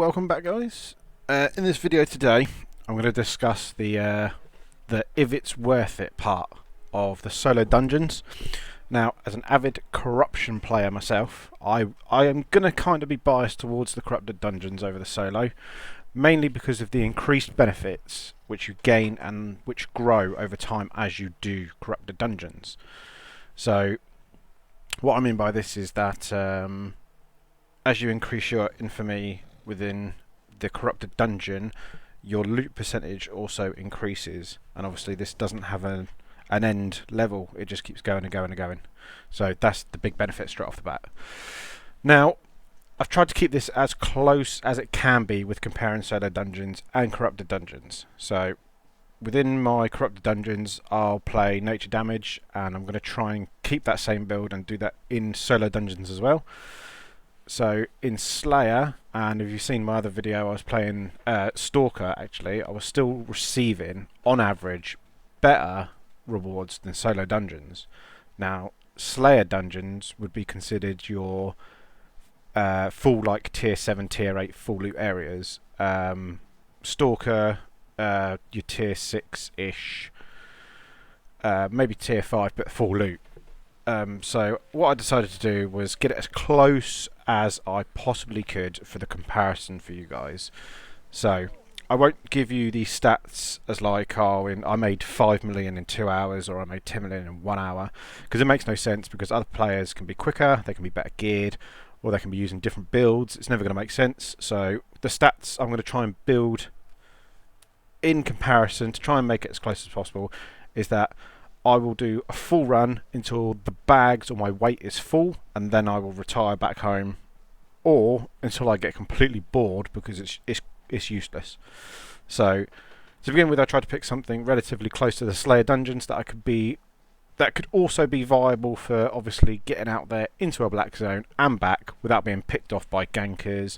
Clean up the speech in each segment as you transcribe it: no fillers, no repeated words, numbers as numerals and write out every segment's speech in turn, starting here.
welcome back, guys. In this video today, I'm going to discuss the if it's worth it part of the solo dungeons. Now, as an avid corruption player myself, I am going to kind of be biased towards the corrupted dungeons over the solo, mainly because of the increased benefits which you gain and which grow over time as you do corrupted dungeons. So, what I mean by this is that as you increase your infamy within the corrupted dungeon, your loot percentage also increases, and obviously this doesn't have an end level, it just keeps going and going and going. So that's the big benefit straight off the bat. Now, I've tried to keep this as close as it can be with comparing solo dungeons and corrupted dungeons. So within my corrupted dungeons, I'll play nature damage, and I'm going to try and keep that same build and do that in solo dungeons as well. So in Slayer, and if you've seen my other video, I was playing Stalker actually, I was still receiving, on average, better rewards than solo dungeons. Now, Slayer dungeons would be considered your full like tier 7, tier 8 full loot areas. Stalker, your tier 6-ish, maybe tier 5, but full loot. So what I decided to do was get it as close as I possibly could for the comparison for you guys. So I won't give you these stats as like, oh, I made 5 million in 2 hours, or I made 10 million in 1 hour, because it makes no sense, because other players can be quicker, they can be better geared, or they can be using different builds. It's never going to make sense. So the stats I'm going to try and build in comparison to try and make it as close as possible is that I will do a full run until the bags or my weight is full, and then I will retire back home, or until I get completely bored because it's useless. So to begin with, I tried to pick something relatively close to the Slayer dungeons that could also be viable for obviously getting out there into a black zone and back without being picked off by gankers,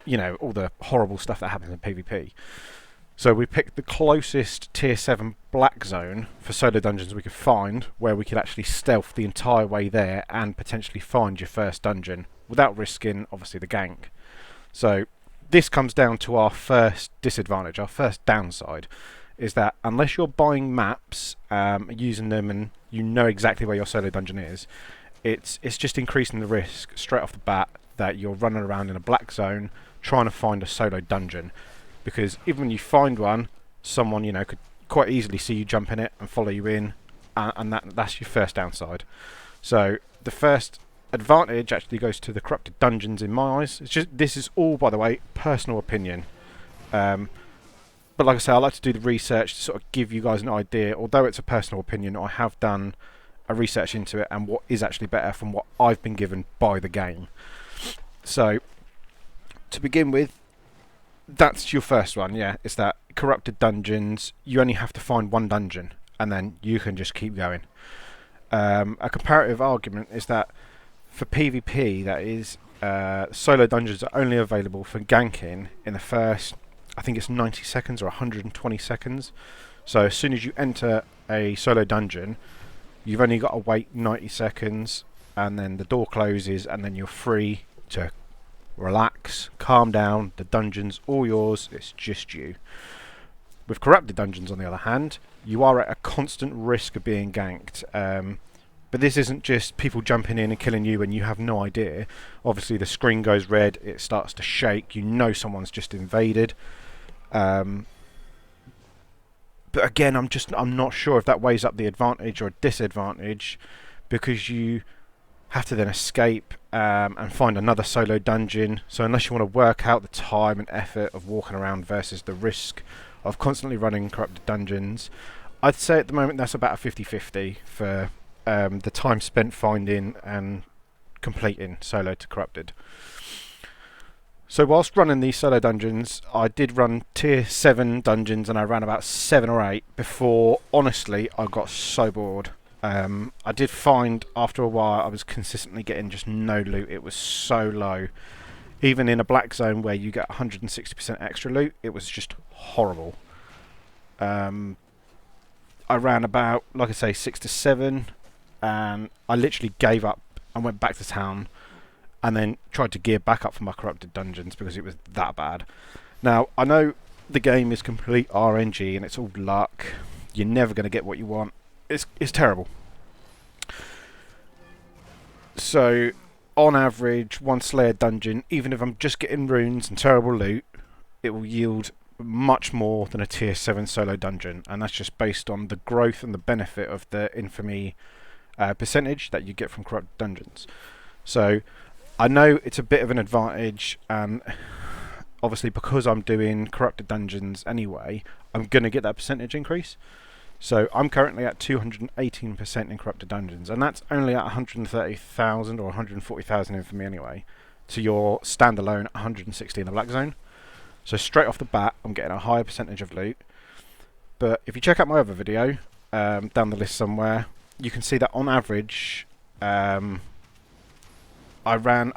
you know, all the horrible stuff that happens in PvP. So we picked the closest tier 7 black zone for solo dungeons we could find, where we could actually stealth the entire way there and potentially find your first dungeon without risking obviously the gank. So this comes down to our first disadvantage, our first downside, is that unless you're buying maps, using them, and you know exactly where your solo dungeon is, it's just increasing the risk straight off the bat that you're running around in a black zone trying to find a solo dungeon. Because even when you find one, someone, you know, could quite easily see you jump in it and follow you in, and that's your first downside. So the first advantage actually goes to the corrupted dungeons in my eyes. This is all, by the way, personal opinion. But like I say, I like to do the research to sort of give you guys an idea. Although it's a personal opinion, I have done a research into it and what is actually better from what I've been given by the game. So to begin with, that's your first one, yeah. It's that corrupted dungeons, you only have to find one dungeon, and then you can just keep going. A comparative argument is that for PvP, that is, solo dungeons are only available for ganking in the first, I think it's 90 seconds or 120 seconds. So as soon as you enter a solo dungeon, you've only got to wait 90 seconds, and then the door closes, and then you're free to relax, calm down, the dungeon's all yours, it's just you. With corrupted dungeons, on the other hand, you are at a constant risk of being ganked. But this isn't just people jumping in and killing you and you have no idea. Obviously the screen goes red, it starts to shake, you know someone's just invaded. But again, I'm not sure if that weighs up the advantage or disadvantage, because you have to then escape and find another solo dungeon. So unless you want to work out the time and effort of walking around versus the risk of constantly running corrupted dungeons, I'd say at the moment that's about a 50-50 for the time spent finding and completing solo to corrupted. So whilst running these solo dungeons, I did run tier 7 dungeons, and I ran about 7 or 8 before, honestly, I got so bored. I did find after a while I was consistently getting just no loot. It was so low. Even in a black zone where you get 160% extra loot, it was just horrible. I ran about, like I say, 6 to 7, and I literally gave up and went back to town and then tried to gear back up for my corrupted dungeons because it was that bad. Now, I know the game is complete RNG and it's all luck. You're never going to get what you want. It's terrible. So, on average, one Slayer dungeon, even if I'm just getting runes and terrible loot, it will yield much more than a tier 7 solo dungeon, and that's just based on the growth and the benefit of the infamy percentage that you get from corrupted dungeons. So I know it's a bit of an advantage, and obviously because I'm doing corrupted dungeons anyway, I'm going to get that percentage increase. So I'm currently at 218% in corrupted dungeons, and that's only at 130,000 or 140,000 infamy anyway, to your standalone 160 in the black zone. So straight off the bat, I'm getting a higher percentage of loot. But if you check out my other video, down the list somewhere, you can see that on average, I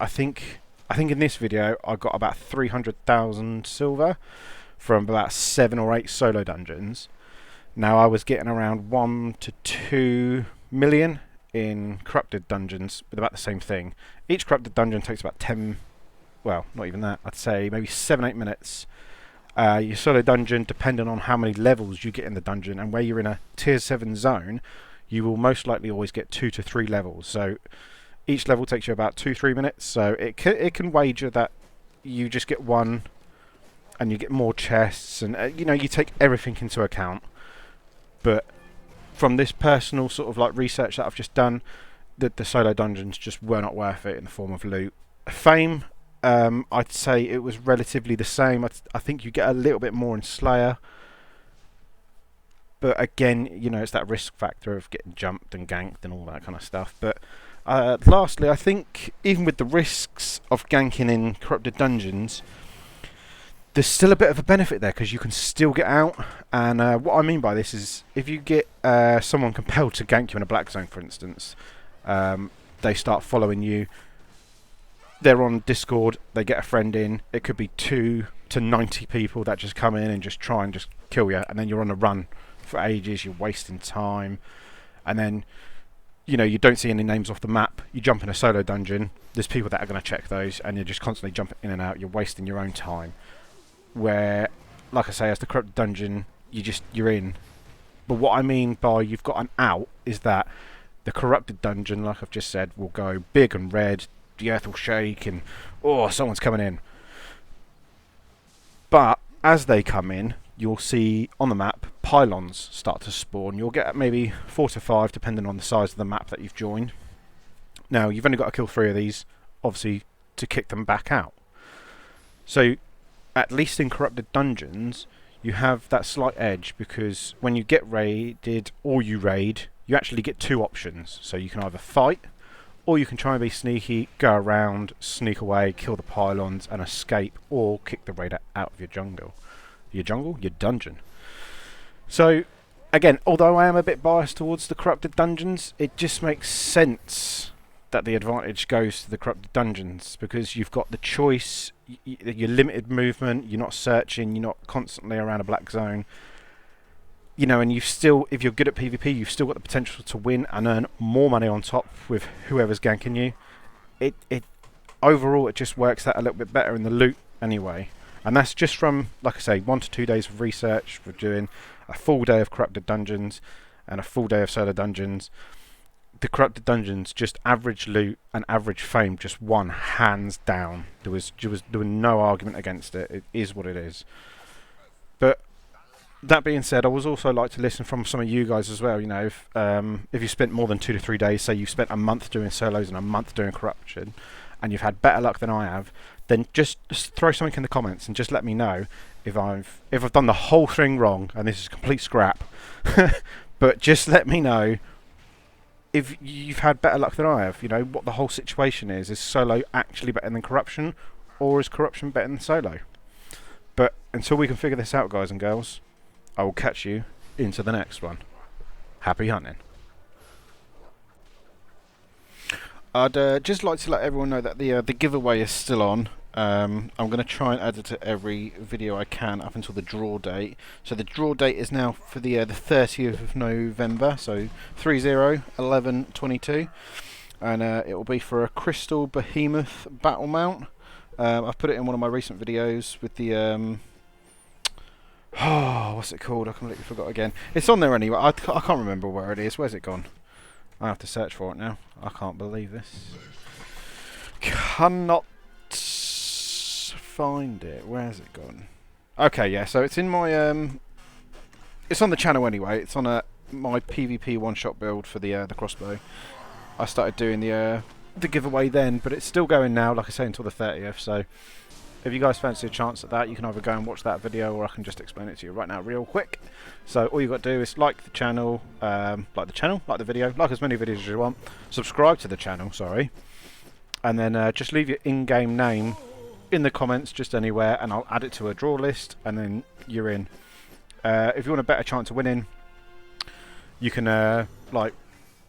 think in this video, I got about 300,000 silver from about 7 or 8 solo dungeons. Now I was getting around 1 to 2 million in corrupted dungeons with about the same thing. Each corrupted dungeon takes about 10, well, not even that, I'd say maybe 7-8 minutes. Your solo dungeon, depending on how many levels you get in the dungeon and where you're in a tier 7 zone, you will most likely always get 2 to 3 levels. So each level takes you about 2-3 minutes. So it can wager that you just get one and you get more chests, and you know, you take everything into account. But from this personal sort of like research that I've just done, the solo dungeons just were not worth it in the form of loot. Fame, I'd say it was relatively the same. I think you get a little bit more in Slayer, but again, you know, it's that risk factor of getting jumped and ganked and all that kind of stuff. But lastly, I think even with the risks of ganking in corrupted dungeons, there's still a bit of a benefit there because you can still get out. And what I mean by this is, if you get someone compelled to gank you in a black zone, for instance, they start following you. They're on Discord, they get a friend in. It could be 2 to 90 people that just come in and just try and just kill you, and then you're on a run for ages. You're wasting time, and then, you know, you don't see any names off the map. You jump in a solo dungeon. There's people that are going to check those, and you're just constantly jumping in and out. You're wasting your own time. Where, like I say, as the corrupted dungeon, you're in. But what I mean by you've got an out is that the corrupted dungeon, like I've just said, will go big and red. The earth will shake, and oh, someone's coming in. But as they come in, you'll see on the map pylons start to spawn. You'll get maybe 4 to 5, depending on the size of the map that you've joined. Now, you've only got to kill 3 of these, obviously, to kick them back out. So, at least in corrupted dungeons, you have that slight edge, because when you get raided or you raid, you actually get 2 options. So you can either fight, or you can try and be sneaky, go around, sneak away, kill the pylons and escape, or kick the raider out of your jungle. Your dungeon. So again, although I am a bit biased towards the corrupted dungeons, it just makes sense that the advantage goes to the corrupted dungeons, because you've got the choice, your limited movement, you're not searching, you're not constantly around a black zone, you know, and you've still, if you're good at PvP, you've still got the potential to win and earn more money on top with whoever's ganking you. It overall, it just works out a little bit better in the loot anyway, and that's just from, like I say, 1 to 2 days of research. We're doing a full day of corrupted dungeons and a full day of solo dungeons. The corrupted dungeons, just average loot and average fame, just won hands down. There was no argument against it. It is what it is. But that being said, I would also like to listen from some of you guys as well. You know, if you spent more than 2 to 3 days, say you've spent a month doing solos and a month doing corruption, and you've had better luck than I have, then just throw something in the comments and just let me know if I've done the whole thing wrong and this is complete scrap. But just let me know if you've had better luck than I have, you know, what the whole situation is. Is solo actually better than corruption, or is corruption better than solo? But until we can figure this out, guys and girls, I will catch you into the next one. Happy hunting. I'd just like to let everyone know that the giveaway is still on. I'm going to try and add it to every video I can up until the draw date. So the draw date is now for the 30th of November, so 30/11/22. and it will be for a Crystal Behemoth battle mount. I've put it in one of my recent videos with the oh, what's it called? I completely forgot again. It's on there anyway. I can't remember where it is. Where's it gone? I have to search for it now. I can't believe this. Cannot find it. Where's it gone? Okay, yeah. So it's in my it's on the channel anyway. It's on my PvP one-shot build for the crossbow. I started doing the giveaway then, but it's still going now. Like I say, until the 30th. So if you guys fancy a chance at that, you can either go and watch that video, or I can just explain it to you right now real quick. So all you got to do is like the channel, like the video, like as many videos as you want. Subscribe to the channel, sorry, and then just leave your in-game name in the comments, just anywhere, and I'll add it to a draw list, and then you're in. If you want a better chance of winning, you can like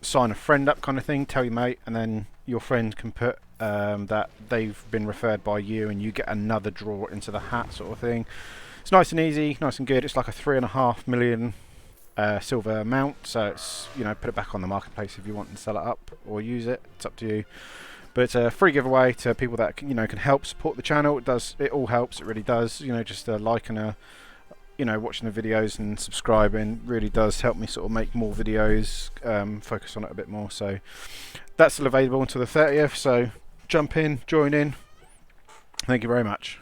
sign a friend up kind of thing, tell your mate, and then your friend can put that they've been referred by you, and you get another draw into the hat sort of thing. It's nice and easy, nice and good. It's like a 3.5 million silver amount, so it's, you know, put it back on the marketplace if you want and sell it up or use it. It's up to you. But it's a free giveaway to people that can help support the channel. It all helps. It really does. You know, just a like and a watching the videos and subscribing really does help me sort of make more videos, focus on it a bit more. So that's still available until the 30th. So jump in, join in. Thank you very much.